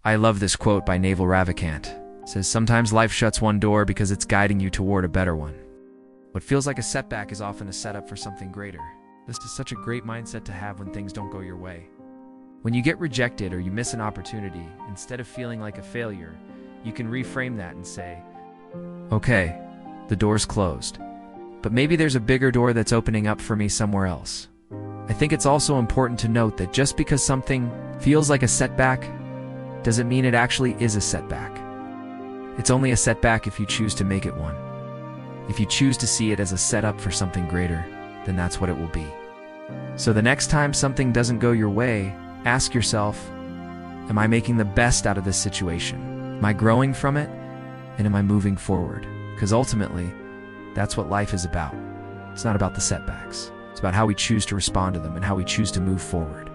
I love this quote by Naval Ravikant. It says, "Sometimes life shuts one door because it's guiding you toward a better one. What feels like a setback is often a setup for something greater." This is such a great mindset to have when things don't go your way. When you get rejected or you miss an opportunity, instead of feeling like a failure, you can reframe that and say, "Okay, the door's closed, but maybe there's a bigger door that's opening up for me somewhere else." I think it's also important to note that just because something feels like a setback doesn't mean it actually is a setback. It's only a setback if you choose to make it one. If you choose to see it as a setup for something greater, then that's what it will be. So the next time something doesn't go your way, ask yourself, am I making the best out of this situation? Am I growing from it? And am I moving forward? Because ultimately, that's what life is about. It's not about the setbacks. It's about how we choose to respond to them and how we choose to move forward.